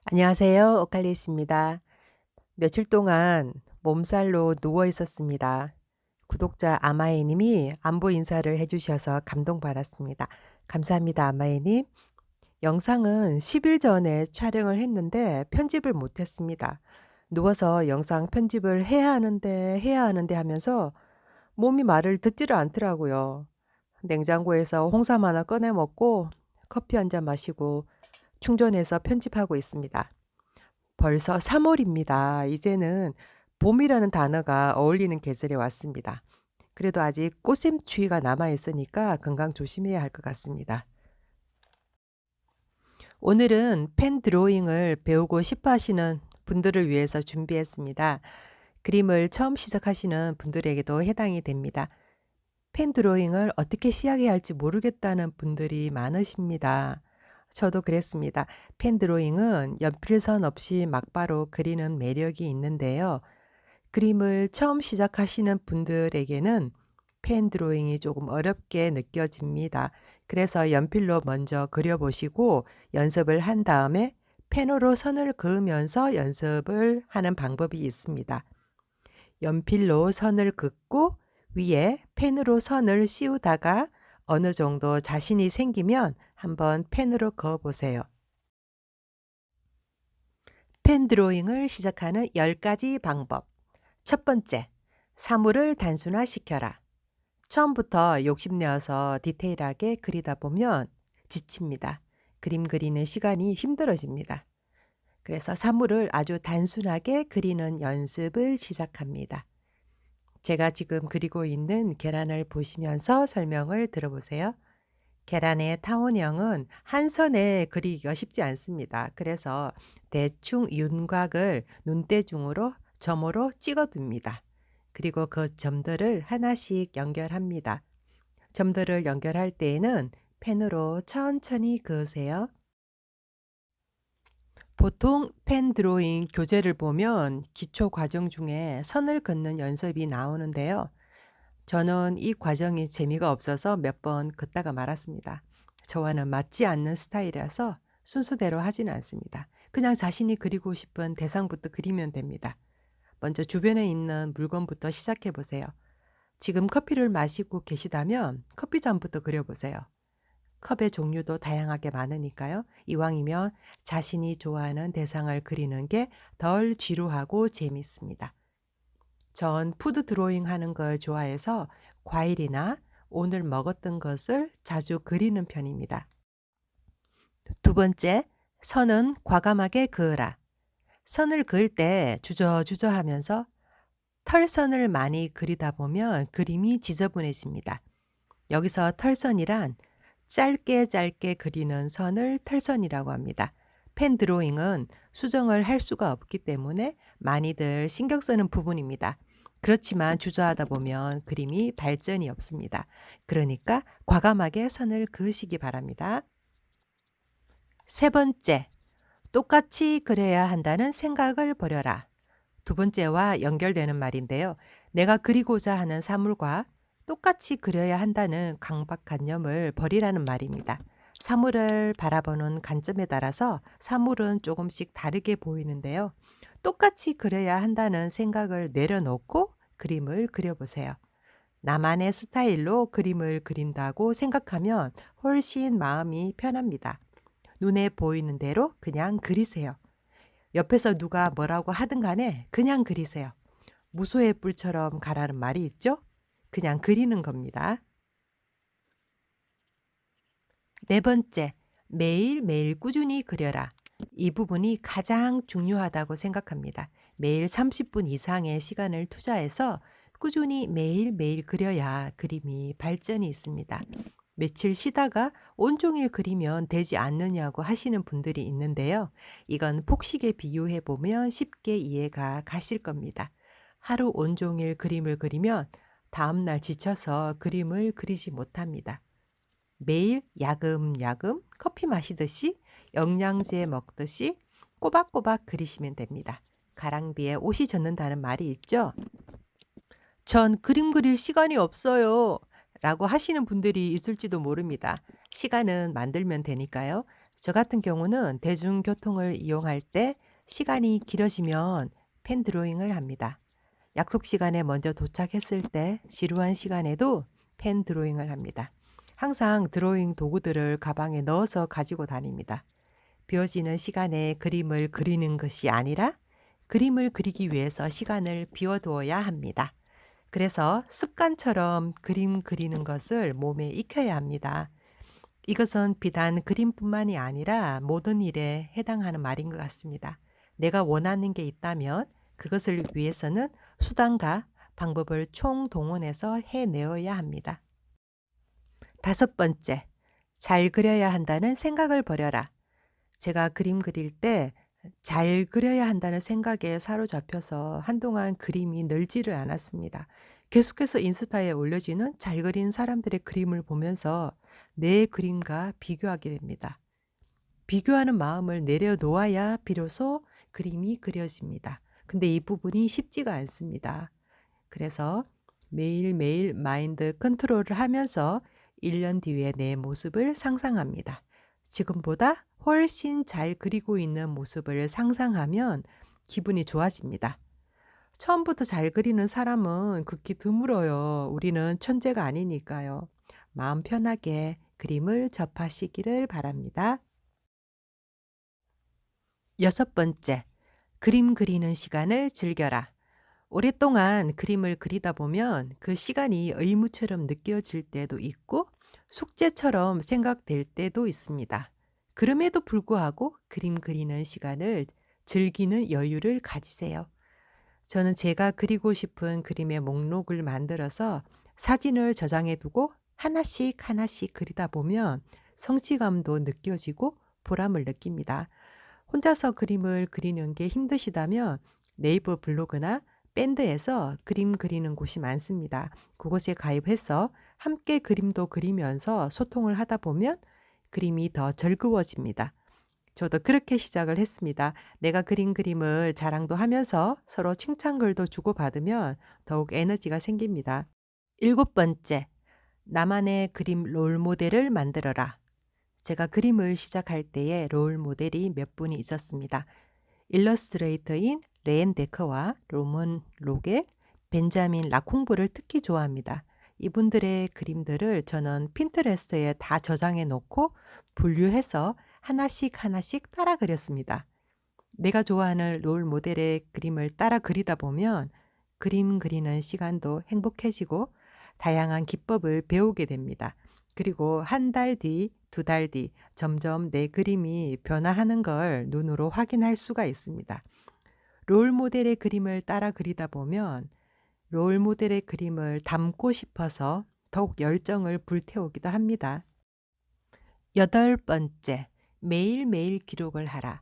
안녕하세요. 오칼리스입니다. 며칠 동안 몸살로 누워 있었습니다. 구독자 아마이 님이 안부 인사를 해 주셔서 감동받았습니다. 감사합니다, 아마이 님. 영상은 10일 전에 촬영을 했는데 편집을 못 했습니다. 누워서 영상 편집을 해야 하는데 하면서 몸이 말을 듣지를 않더라고요. 냉장고에서 홍삼 하나 꺼내 먹고 커피 한 잔 마시고 충전해서 편집하고 있습니다. 벌써 3 월입니다. 이제는 봄이라는 단어가 어울리는 계절에 왔습니다. 그래도 아직 꽃샘추위가 남아 있으니까 건강 조심해야 할 것 같습니다. 오늘은 펜 드로잉을 배우고 싶어 하시는 분들을 위해서 준비했습니다. 그림을 처음 시작하시는 분들에게도 해당이 됩니다. 펜 드로잉을 어떻게 시작해야 할지 모르겠다는 분들이 많으십니다. 저도 그랬습니다. 펜 드로잉은 연필선 없이 막바로 그리는 매력이 있는데요. 그림을 처음 시작하시는 분들에게는 펜 드로잉이 조금 어렵게 느껴집니다. 그래서 연필로 먼저 그려보시고 연습을 한 다음에 펜으로 선을 그으면서 연습을 하는 방법이 있습니다. 연필로 선을 긋고 위에 펜으로 선을 씌우다가 어느 정도 자신이 생기면 한번 펜으로 그어 보세요. 펜 드로잉을 시작하는 10가지 방법. 첫 번째, 사물을 단순화시켜라. 처음부터 욕심내어서 디테일하게 그리다 보면 지칩니다. 그림 그리는 시간이 힘들어집니다. 그래서 사물을 아주 단순하게 그리는 연습을 시작합니다. 제가 지금 그리고 있는 계란을 보시면서 설명을 들어보세요. 계란의 타원형은 한 선에 그리기가 쉽지 않습니다. 그래서 대충 윤곽을 눈대중으로 점으로 찍어둡니다. 그리고 그 점들을 하나씩 연결합니다. 점들을 연결할 때에는 펜으로 천천히 그으세요. 보통 펜 드로잉 교재를 보면 기초 과정 중에 선을 긋는 연습이 나오는데요. 저는 이 과정이 재미가 없어서 몇 번 긋다가 말았습니다. 저와는 맞지 않는 스타일이라서 순서대로 하지는 않습니다. 그냥 자신이 그리고 싶은 대상부터 그리면 됩니다. 먼저 주변에 있는 물건부터 시작해 보세요. 지금 커피를 마시고 계시다면 커피잔부터 그려보세요. 컵의 종류도 다양하게 많으니까요. 이왕이면 자신이 좋아하는 대상을 그리는 게 덜 지루하고 재밌습니다. 전 푸드 드로잉 하는 걸 좋아해서 과일이나 오늘 먹었던 것을 자주 그리는 편입니다. 두 번째, 선은 과감하게 그으라. 선을 그을 때 주저주저 하면서 털선을 많이 그리다 보면 그림이 지저분해집니다. 여기서 털선이란 짧게 짧게 그리는 선을 털선이라고 합니다. 펜 드로잉은 수정을 할 수가 없기 때문에 많이들 신경 쓰는 부분입니다. 그렇지만 주저하다 보면 그림이 발전이 없습니다. 그러니까 과감하게 선을 그으시기 바랍니다. 세 번째, 똑같이 그려야 한다는 생각을 버려라. 두 번째와 연결되는 말인데요. 내가 그리고자 하는 사물과 똑같이 그려야 한다는 강박관념을 버리라는 말입니다. 사물을 바라보는 관점에 따라서 사물은 조금씩 다르게 보이는데요. 똑같이 그려야 한다는 생각을 내려놓고 그림을 그려보세요. 나만의 스타일로 그림을 그린다고 생각하면 훨씬 마음이 편합니다. 눈에 보이는 대로 그냥 그리세요. 옆에서 누가 뭐라고 하든 간에 그냥 그리세요. 무소의 뿔처럼 가라는 말이 있죠? 그냥 그리는 겁니다. 네 번째, 매일매일 꾸준히 그려라. 이 부분이 가장 중요하다고 생각합니다. 매일 30분 이상의 시간을 투자해서 꾸준히 매일매일 그려야 그림이 발전이 있습니다. 며칠 쉬다가 온종일 그리면 되지 않느냐고 하시는 분들이 있는데요. 이건 폭식에 비유해 보면 쉽게 이해가 가실 겁니다. 하루 온종일 그림을 그리면 다음날 지쳐서 그림을 그리지 못합니다. 매일 야금야금 커피 마시듯이 영양제 먹듯이 꼬박꼬박 그리시면 됩니다. 가랑비에 옷이 젖는다는 말이 있죠. 전 그림 그릴 시간이 없어요. 라고 하시는 분들이 있을지도 모릅니다. 시간은 만들면 되니까요. 저 같은 경우는 대중교통을 이용할 때 시간이 길어지면 펜 드로잉을 합니다. 약속 시간에 먼저 도착했을 때 지루한 시간에도 펜 드로잉을 합니다. 항상 드로잉 도구들을 가방에 넣어서 가지고 다닙니다. 비어지는 시간에 그림을 그리는 것이 아니라 그림을 그리기 위해서 시간을 비워두어야 합니다. 그래서 습관처럼 그림 그리는 것을 몸에 익혀야 합니다. 이것은 비단 그림뿐만이 아니라 모든 일에 해당하는 말인 것 같습니다. 내가 원하는 게 있다면 그것을 위해서는 수단과 방법을 총동원해서 해내어야 합니다. 다섯 번째, 잘 그려야 한다는 생각을 버려라. 제가 그림 그릴 때 잘 그려야 한다는 생각에 사로잡혀서 한동안 그림이 늘지를 않았습니다. 계속해서 인스타에 올려지는 잘 그린 사람들의 그림을 보면서 내 그림과 비교하게 됩니다. 비교하는 마음을 내려놓아야 비로소 그림이 그려집니다. 근데 이 부분이 쉽지가 않습니다. 그래서 매일매일 마인드 컨트롤을 하면서 1년 뒤에 내 모습을 상상합니다. 지금보다 훨씬 잘 그리고 있는 모습을 상상하면 기분이 좋아집니다. 처음부터 잘 그리는 사람은 극히 드물어요. 우리는 천재가 아니니까요. 마음 편하게 그림을 접하시기를 바랍니다. 여섯 번째, 그림 그리는 시간을 즐겨라. 오랫동안 그림을 그리다 보면 그 시간이 의무처럼 느껴질 때도 있고 숙제처럼 생각될 때도 있습니다. 그럼에도 불구하고 그림 그리는 시간을 즐기는 여유를 가지세요. 저는 제가 그리고 싶은 그림의 목록을 만들어서 사진을 저장해 두고 하나씩 하나씩 그리다 보면 성취감도 느껴지고 보람을 느낍니다. 혼자서 그림을 그리는 게 힘드시다면 네이버 블로그나 밴드에서 그림 그리는 곳이 많습니다. 그곳에 가입해서 함께 그림도 그리면서 소통을 하다 보면 그림이 더 즐거워집니다. 저도 그렇게 시작을 했습니다. 내가 그린 그림을 자랑도 하면서 서로 칭찬글도 주고받으면 더욱 에너지가 생깁니다. 일곱 번째, 나만의 그림 롤 모델을 만들어라. 제가 그림을 시작할 때에 롤 모델이 몇 분이 있었습니다. 일러스트레이터인 레엔 데커와 로먼 로겔, 벤자민 라콩보를 특히 좋아합니다. 이분들의 그림들을 저는 핀터레스트에 다 저장해 놓고 분류해서 하나씩 하나씩 따라 그렸습니다. 내가 좋아하는 롤 모델의 그림을 따라 그리다 보면 그림 그리는 시간도 행복해지고 다양한 기법을 배우게 됩니다. 그리고 한 달 뒤, 두 달 뒤 점점 내 그림이 변화하는 걸 눈으로 확인할 수가 있습니다. 롤 모델의 그림을 따라 그리다 보면 롤 모델의 그림을 담고 싶어서 더욱 열정을 불태우기도 합니다. 여덟 번째, 매일매일 기록을 하라.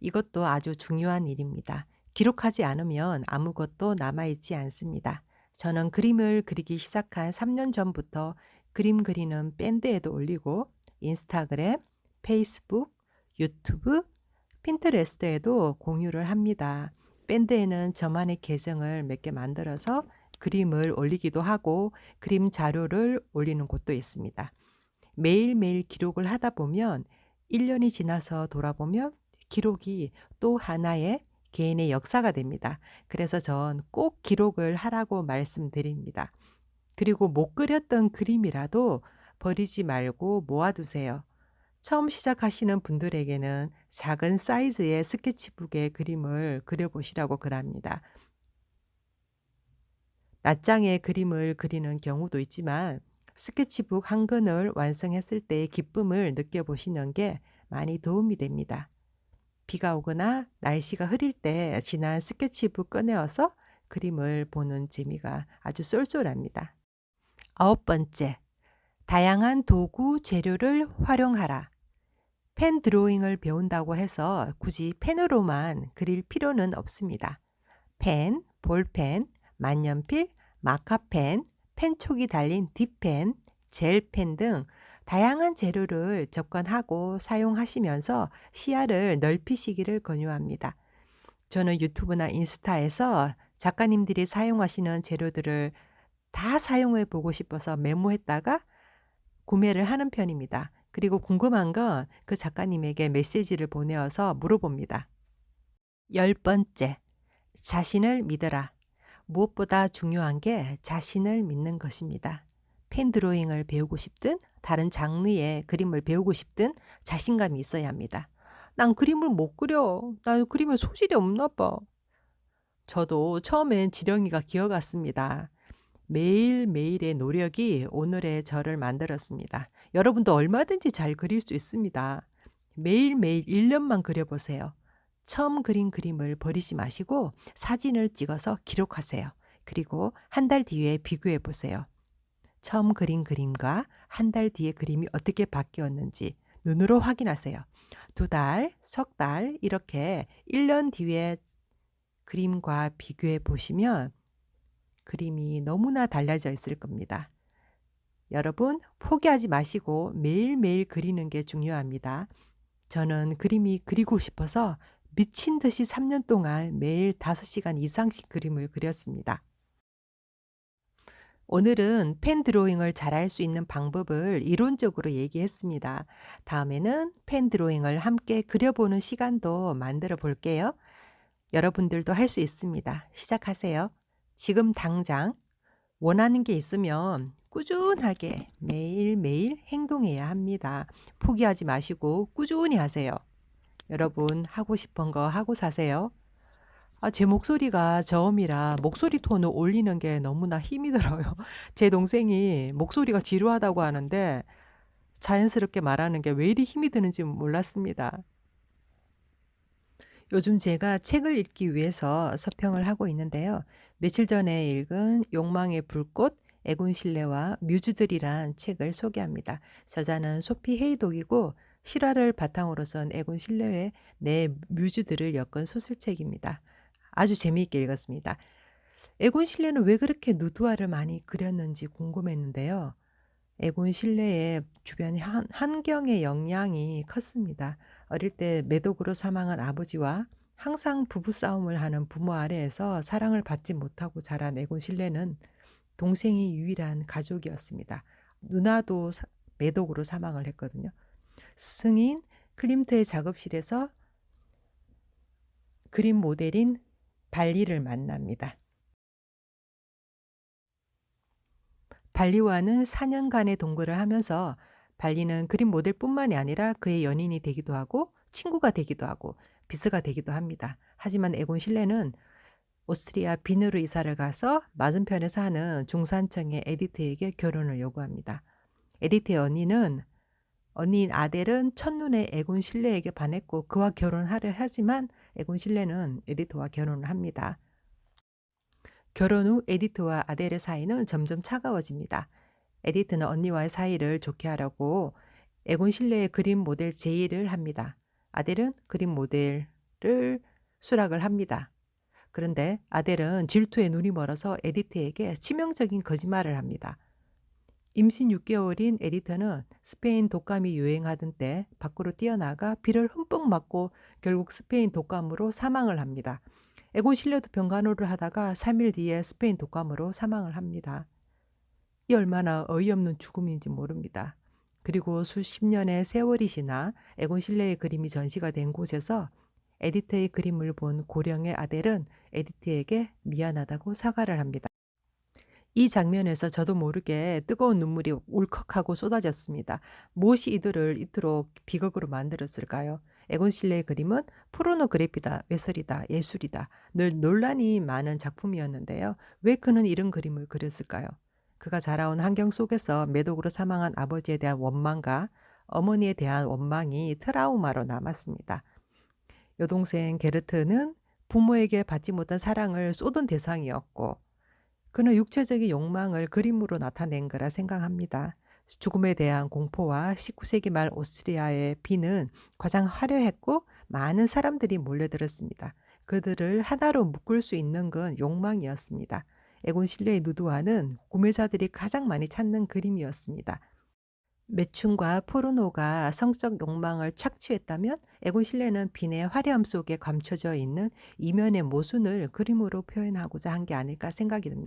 이것도 아주 중요한 일입니다. 기록하지 않으면 아무것도 남아있지 않습니다. 저는 그림을 그리기 시작한 3년 전부터 그림 그리는 밴드에도 올리고 인스타그램, 페이스북, 유튜브, 핀터레스트에도 공유를 합니다. 밴드에는 저만의 계정을 몇 개 만들어서 그림을 올리기도 하고 그림 자료를 올리는 곳도 있습니다. 매일매일 기록을 하다 보면 1년이 지나서 돌아보면 기록이 또 하나의 개인의 역사가 됩니다. 그래서 전 꼭 기록을 하라고 말씀드립니다. 그리고 못 그렸던 그림이라도 버리지 말고 모아두세요. 처음 시작하시는 분들에게는 작은 사이즈의 스케치북에 그림을 그려보시라고 그럽니다. 낱장의 그림을 그리는 경우도 있지만 스케치북 한 권을 완성했을 때의 기쁨을 느껴보시는 게 많이 도움이 됩니다. 비가 오거나 날씨가 흐릴 때 지난 스케치북 꺼내어서 그림을 보는 재미가 아주 쏠쏠합니다. 아홉 번째, 다양한 도구, 재료를 활용하라. 펜 드로잉을 배운다고 해서 굳이 펜으로만 그릴 필요는 없습니다. 펜, 볼펜, 만년필, 마카펜, 펜촉이 달린 딥펜, 젤펜 등 다양한 재료를 접근하고 사용하시면서 시야를 넓히시기를 권유합니다. 저는 유튜브나 인스타에서 작가님들이 사용하시는 재료들을 다 사용해 보고 싶어서 메모했다가 구매를 하는 편입니다. 그리고 궁금한 건 그 작가님에게 메시지를 보내어서 물어봅니다. 열 번째, 자신을 믿어라. 무엇보다 중요한 게 자신을 믿는 것입니다. 펜 드로잉을 배우고 싶든 다른 장르의 그림을 배우고 싶든 자신감이 있어야 합니다. 난 그림을 못 그려. 난 그림에 소질이 없나 봐. 저도 처음엔 지렁이가 기어갔습니다. 매일매일의 노력이 오늘의 저를 만들었습니다. 여러분도 얼마든지 잘 그릴 수 있습니다. 매일매일 1년만 그려보세요. 처음 그린 그림을 버리지 마시고 사진을 찍어서 기록하세요. 그리고 한 달 뒤에 비교해 보세요. 처음 그린 그림과 한 달 뒤의 그림이 어떻게 바뀌었는지 눈으로 확인하세요. 두 달, 석 달 이렇게 1년 뒤에 그림과 비교해 보시면 그림이 너무나 달라져 있을 겁니다. 여러분 포기하지 마시고 매일매일 그리는 게 중요합니다. 저는 그림이 그리고 싶어서 미친 듯이 3년 동안 매일 5시간 이상씩 그림을 그렸습니다. 오늘은 펜 드로잉을 잘할 수 있는 방법을 이론적으로 얘기했습니다. 다음에는 펜 드로잉을 함께 그려보는 시간도 만들어 볼게요. 여러분들도 할 수 있습니다. 시작하세요. 지금 당장 원하는 게 있으면 꾸준하게 매일매일 행동해야 합니다. 포기하지 마시고 꾸준히 하세요. 여러분 하고 싶은 거 하고 사세요. 제 목소리가 저음이라 목소리 톤을 올리는 게 너무나 힘이 들어요. 제 동생이 목소리가 지루하다고 하는데 자연스럽게 말하는 게 왜 이리 힘이 드는지 몰랐습니다. 요즘 제가 책을 읽기 위해서 서평을 하고 있는데요. 며칠 전에 읽은 욕망의 불꽃, 에곤 실레와 뮤즈들이란 책을 소개합니다. 저자는 소피 헤이독이고 실화를 바탕으로 쓴 에곤 실레의 내 뮤즈들을 엮은 소설책입니다. 아주 재미있게 읽었습니다. 에곤 실레는 왜 그렇게 누드화를 많이 그렸는지 궁금했는데요. 에곤 실레의 주변 환경의 영향이 컸습니다. 어릴 때 매독으로 사망한 아버지와 항상 부부싸움을 하는 부모 아래에서 사랑을 받지 못하고 자란 에곤 실레는 동생이 유일한 가족이었습니다. 누나도 매독으로 사망을 했거든요. 스승인 클림트의 작업실에서 그림 모델인 발리를 만납니다. 발리와는 4년간의 동거를 하면서 발리는 그림 모델뿐만이 아니라 그의 연인이 되기도 하고 친구가 되기도 하고 비스가 되기도 합니다. 하지만 에곤 실레는 오스트리아 빈으로 이사를 가서 맞은편에 사는 중산층의 에디트에게 결혼을 요구합니다. 에디트의 언니인 아델은 첫눈에 에곤 실레에게 반했고 그와 결혼하려 하지만 에곤 실레는 에디트와 결혼을 합니다. 결혼 후 에디트와 아델의 사이는 점점 차가워집니다. 에디트는 언니와의 사이를 좋게 하려고 에곤 실레의 그림 모델 제의를 합니다. 아델은 그림 모델을 수락을 합니다. 그런데 아델은 질투에 눈이 멀어서 에디트에게 치명적인 거짓말을 합니다. 임신 6개월인 에디트는 스페인 독감이 유행하던 때 밖으로 뛰어나가 비를 흠뻑 맞고 결국 스페인 독감으로 사망을 합니다. 에곤 실레도 병간호를 하다가 3일 뒤에 스페인 독감으로 사망을 합니다. 이 얼마나 어이없는 죽음인지 모릅니다. 그리고 수십 년의 세월이 지나 에곤 실레의 그림이 전시가 된 곳에서 에디트의 그림을 본 고령의 아델은 에디트에게 미안하다고 사과를 합니다. 이 장면에서 저도 모르게 뜨거운 눈물이 울컥하고 쏟아졌습니다. 무엇이 이들을 이토록 비극으로 만들었을까요? 에곤 실레의 그림은 포르노그래피다, 외설이다, 예술이다. 늘 논란이 많은 작품이었는데요. 왜 그는 이런 그림을 그렸을까요? 그가 자라온 환경 속에서 매독으로 사망한 아버지에 대한 원망과 어머니에 대한 원망이 트라우마로 남았습니다. 여동생 게르트는 부모에게 받지 못한 사랑을 쏟은 대상이었고 그는 육체적인 욕망을 그림으로 나타낸 거라 생각합니다. 죽음에 대한 공포와 19세기 말 오스트리아의 비는 가장 화려했고 많은 사람들이 몰려들었습니다. 그들을 하나로 묶을 수 있는 건 욕망이었습니다. 에곤 실레의 누드화는 구매자들이 가장 많이 찾는 그림이었습니다. 매춘과 포르노가 성적 욕망을 착취했다면 에곤 실레는 빈의 화려함 속에 감춰져 있는 이면의 모순을 그림으로 표현하고자 한 게 아닐까 생각이 듭니다.